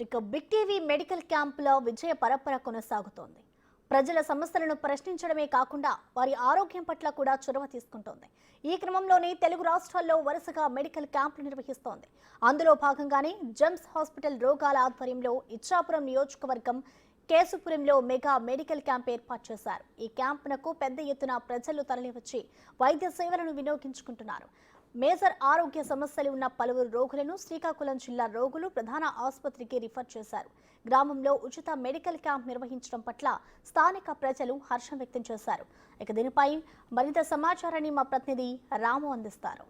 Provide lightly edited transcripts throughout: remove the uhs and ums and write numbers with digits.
ఇక big TV medical క్యాంపులో విజయ పరపర కొనసాగుతోంది. ప్రజల సమస్యలను ప్రశ్నించడమే కాకుండా వారి ఆరోగ్యం పట్ల కూడా చొరవ తీసుకుంటోంది. ఈ క్రమంలోనే తెలుగు రాష్ట్రాల్లో వరుసగా మెడికల్ క్యాంపులు నిర్వహిస్తోంది. అందులో భాగంగానే జెమ్స్ హాస్పిటల్ రోగాల ఆధ్వర్యంలో ఇచ్చాపురం నియోజకవర్గం కేసుపురంలో మెగా మెడికల్ క్యాంప్ ఏర్పాటు చేశారు. ఈ క్యాంపునకు పెద్ద ఎత్తున ప్రజలు తరలివచ్చి వైద్య సేవలను వినియోగించుకుంటున్నారు. మేజర్ ఆరోగ్య సమస్యలు ఉన్న పలువురు రోగులను శ్రీకాకుళం జిల్లా రోగులు ప్రధాన ఆసుపత్రికి రిఫర్ చేశారు. గ్రామంలో ఉచిత మెడికల్ క్యాంప్ నిర్వహించడం పట్ల స్థానిక ప్రజలు హర్షం వ్యక్తం చేశారు. ఇక దీనిపై మరింత సమాచారాన్ని మా ప్రతినిధి రాము అందిస్తారు.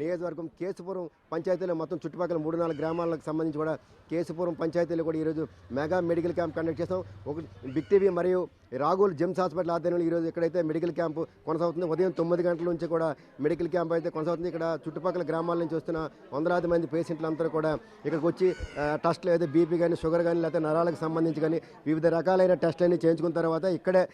నియోజకవర్గం కేసుపురం పంచాయతీలో మొత్తం చుట్టుపక్కల 3-4 గ్రామాలకు సంబంధించి కూడా కేసుపురం పంచాయతీలో కూడా ఈరోజు మెగా మెడికల్ క్యాంప్ కండక్ట్ చేస్తాం. ఒక బిగ్ టీవీ మరియు రాఘోల్ జెమ్స్ హాస్పిటల్ ఆధ్వర్యంలో ఈరోజు ఎక్కడైతే మెడికల్ క్యాంపు కొనసాగుతుంది. ఉదయం 9 గంటల నుంచి కూడా మెడికల్ క్యాంప్ అయితే కొనసాగుతుంది. ఇక్కడ చుట్టుపక్కల గ్రామాల నుంచి వస్తున్న వందలాది మంది పేషెంట్లందరూ కూడా ఇక్కడికి వచ్చి టెస్టులు అయితే బీపీ కానీ షుగర్ కానీ లేకపోతే నరాలకు సంబంధించి కానీ వివిధ రకాలైన టెస్టులన్నీ చేయించుకున్న తర్వాత ఇక్కడే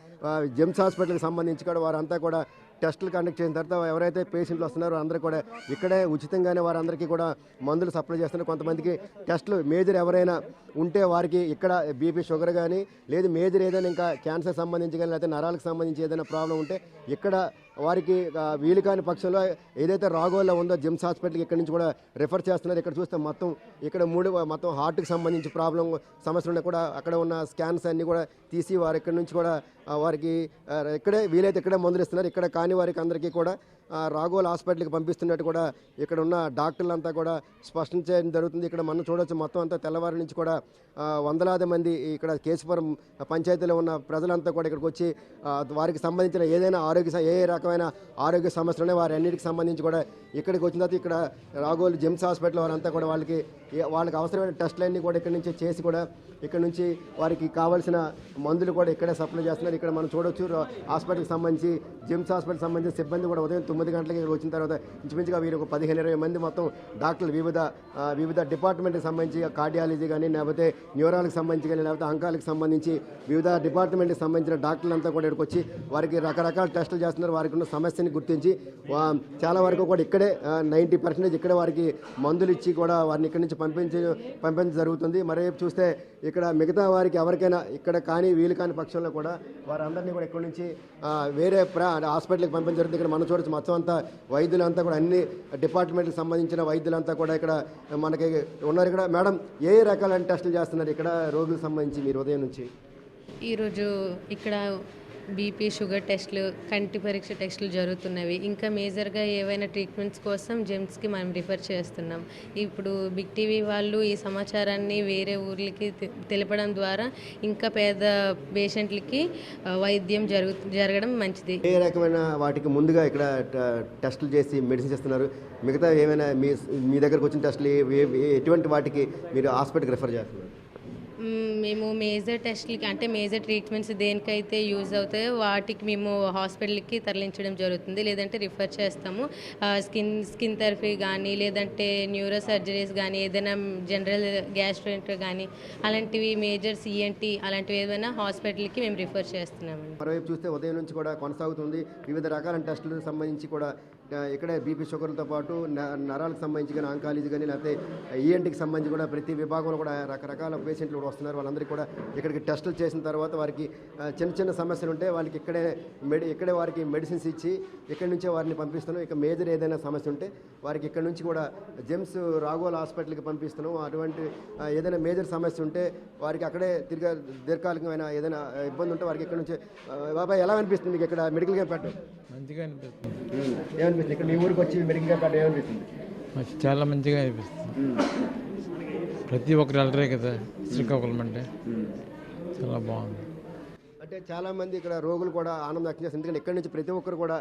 జెమ్స్ హాస్పిటల్కి సంబంధించి కూడా వారంతా కూడా టెస్టులు కండక్ట్ చేసిన తర్వాత ఎవరైతే పేషెంట్లు వస్తున్నారో అందరూ కూడా ఇక్కడే ఉచితంగానే వారందరికీ కూడా మందులు సప్లై చేస్తున్నారు. కొంతమందికి టెస్టులు మేజర్ ఎవరైనా ఉంటే వారికి ఇక్కడ బీపీ షుగర్ కానీ లేదు మేజర్ ఏదైనా ఇంకా క్యాన్సర్ సంబంధించి కానీ లేకపోతే నరాలకు సంబంధించి ఏదైనా ప్రాబ్లం ఉంటే ఇక్కడ వారికి వీలు కాని పక్షంలో ఏదైతే రాఘోల్లో ఉందో జెమ్స్ హాస్పిటల్కి ఇక్కడ నుంచి కూడా రిఫర్ చేస్తున్నారు. ఇక్కడ చూస్తే మొత్తం ఇక్కడ మొత్తం హార్ట్కి సంబంధించి ప్రాబ్లం సమస్యలు ఉన్నాయి కూడా అక్కడ ఉన్న స్కాన్స్ అన్నీ కూడా తీసి వారు ఇక్కడ నుంచి కూడా వారికి ఇక్కడే వీలైతే ఇక్కడే మందులు ఇస్తున్నారు. ఇక్కడ కాని వారికి అందరికీ కూడా రాఘోల్ హాస్పిటల్కి పంపిస్తున్నట్టు కూడా ఇక్కడ ఉన్న డాక్టర్లంతా కూడా స్పష్టం చేయడం జరుగుతుంది. ఇక్కడ మనం చూడవచ్చు మొత్తం అంతా తెల్లవారి నుంచి కూడా వందలాది మంది ఇక్కడ కేసుపురం పంచాయతీలో ఉన్న ప్రజలంతా కూడా ఇక్కడికి వచ్చి వారికి సంబంధించిన ఏదైనా ఏ రకమైన ఆరోగ్య సమస్యలు వారి అన్నిటికి సంబంధించి కూడా ఇక్కడికి వచ్చిన తర్వాత ఇక్కడ రాఘోల్ జెమ్స్ హాస్పిటల్ వారంతా కూడా వాళ్ళకి అవసరమైన టెస్టులన్నీ కూడా ఇక్కడ నుంచి చేసి కూడా ఇక్కడ నుంచి వారికి కావాల్సిన మందులు కూడా ఇక్కడే సప్లై చేస్తున్నారు. ఇక్కడ మనం చూడవచ్చు హాస్పిటల్కి సంబంధించి జెమ్స్ హాస్పిటల్కి సంబంధించిన సిబ్బంది కూడా ఉదయం 9 గంటలకి ఇక్కడ వచ్చిన తర్వాత ఇంచుమించుగా వీరు ఒక 15-20 మంది మొత్తం డాక్టర్లు వివిధ డిపార్ట్మెంట్కి సంబంధించి కార్డియాలజీ కానీ లేకపోతే న్యూరాలకు సంబంధించి కానీ లేకపోతే అంకాలకు సంబంధించి వివిధ డిపార్ట్మెంట్కి సంబంధించిన డాక్టర్లంతా కూడా ఇక్కడికి వచ్చి వారికి రకరకాల టెస్టులు చేస్తున్నారు. వారికి ఉన్న సమస్యని గుర్తించి చాలా వరకు కూడా ఇక్కడే 90% ఇక్కడే వారికి మందులు ఇచ్చి కూడా వారిని ఇక్కడి నుంచి పంపించడం జరుగుతుంది. మరోవైపు చూస్తే ఇక్కడ మిగతా వారికి ఎవరికైనా ఇక్కడ కానీ వీలు కాని పక్షంలో కూడా వారందరినీ కూడా ఇక్కడ నుంచి వేరే హాస్పిటల్కి పంపించడం జరుగుతుంది. ఇక్కడ మనం చూడవచ్చు మొత్తం అంతా వైద్యులంతా కూడా అన్ని డిపార్ట్మెంట్కి సంబంధించిన వైద్యులంతా కూడా ఇక్కడ మనకి ఉన్నారు. ఇక్కడ మేడం ఏ రకాలైన టెస్టులు చేస్తున్నారు ఇక్కడ రోగులకు సంబంధించి మీరు ఉదయం నుంచి? ఈరోజు ఇక్కడ బీపీ షుగర్ టెస్టులు కంటి పరీక్ష టెస్టులు జరుగుతున్నవి. ఇంకా మేజర్గా ఏవైనా ట్రీట్మెంట్స్ కోసం జెమ్స్కి మనం రిఫర్ చేస్తున్నాం. ఇప్పుడు బిగ్ టీవీ వాళ్ళు ఈ సమాచారాన్ని వేరే ఊర్లకి తెలపడం ద్వారా ఇంకా పేద పేషెంట్లకి వైద్యం జరగడం మంచిది. ఏ రకమైన వాటికి ముందుగా ఇక్కడ టెస్టులు చేసి మెడిసిన్స్ ఇస్తున్నారు? మిగతా ఏమైనా మీ దగ్గరకు వచ్చిన టెస్టులు ఎటువంటి వాటికి మీరు హాస్పిటల్కి రిఫర్ చేస్తున్నారు? మేము మేజర్ టెస్ట్లకి అంటే మేజర్ ట్రీట్మెంట్స్ దేనికైతే యూజ్ అవుతాయో వాటికి మేము హాస్పిటల్కి తరలించడం జరుగుతుంది. లేదంటే రిఫర్ చేస్తాము. స్కిన్ థెరపీ కానీ లేదంటే న్యూరో సర్జరీస్ కానీ ఏదైనా జనరల్ గ్యాస్ట్రోఎంటర్ కానీ అలాంటివి మేజర్ సిఎన్టీ అలాంటివి ఏదైనా హాస్పిటల్కి మేము రిఫర్ చేస్తున్నామండి. మరోవైపు చూస్తే ఉదయం నుంచి కూడా కొనసాగుతుంది. వివిధ రకాల టెస్టులకు సంబంధించి కూడా ఇక్కడే బీపీ షుగర్లతో పాటు నరాలకు సంబంధించి కానీ ఆంకాలజీ కానీ లేకపోతే ఈఎన్టీకి సంబంధించి కూడా ప్రతి విభాగంలో కూడా రకరకాల పేషెంట్లు కూడా వస్తున్నారు. వాళ్ళందరికీ కూడా ఇక్కడికి టెస్టులు చేసిన తర్వాత వారికి చిన్న సమస్యలు ఉంటే వాళ్ళకి ఇక్కడే వారికి మెడిసిన్స్ ఇచ్చి ఇక్కడి నుంచే వారిని పంపిస్తున్నాం. ఇక మేజర్ ఏదైనా సమస్య ఉంటే వారికి ఇక్కడ నుంచి కూడా జెమ్స్ రాఘోల్ హాస్పిటల్కి పంపిస్తున్నాం. అటువంటి ఏదైనా మేజర్ సమస్య ఉంటే వారికి అక్కడే దీర్ఘకాలికమైన ఏదైనా ఇబ్బంది ఉంటే వారికి ఇక్కడ నుంచి బాబాయ్ ఎలా అనిపిస్తుంది మీకు ఇక్కడ మెడికల్ క్యాంప్ పెట్టడం? మంచిగా అనిపిస్తుంది. ఏమనిపిస్తుంది ఇక్కడ మీ ఊరికి వచ్చి మెడికల్ క్యాంప్ పెట్టడం ఏమనిపిస్తుంది? చాలా మంచిగా అనిపిస్తుంది. ప్రతి ఒక్కరు వెళ్ళరే కదా శ్రీకాకుళం అంటే చాలా బాగుంది. అంటే చాలామంది ఇక్కడ రోగులు కూడా ఆనందం వ్యక్తం చేస్తారు. ఎందుకంటే ఇక్కడ నుంచి ప్రతి ఒక్కరు కూడా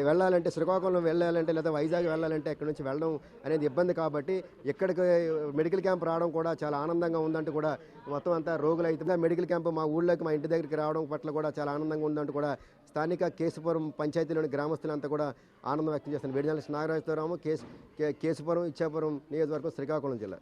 వెళ్ళాలంటే శ్రీకాకుళం వెళ్ళాలంటే లేదా వైజాగ్ వెళ్ళాలంటే ఇక్కడ నుంచి వెళ్ళడం అనేది ఇబ్బంది కాబట్టి ఇక్కడికి మెడికల్ క్యాంప్ రావడం కూడా చాలా ఆనందంగా ఉందంటూ కూడా మొత్తం అంతా రోగులు అయితే మెడికల్ క్యాంప్ మా ఊళ్ళోకి మా ఇంటి దగ్గరికి రావడం పట్ల కూడా చాలా ఆనందంగా ఉందంటూ కూడా స్థానిక కేసుపురం పంచాయతీలోని గ్రామస్తులంతా కూడా ఆనందం వ్యక్తం చేస్తున్నారు. వీడియో జర్నలిస్ట్ నాగరాజుతో రాము, కేసుపురం ఇచ్చాపురం నియోజకవర్గం, శ్రీకాకుళం జిల్లా.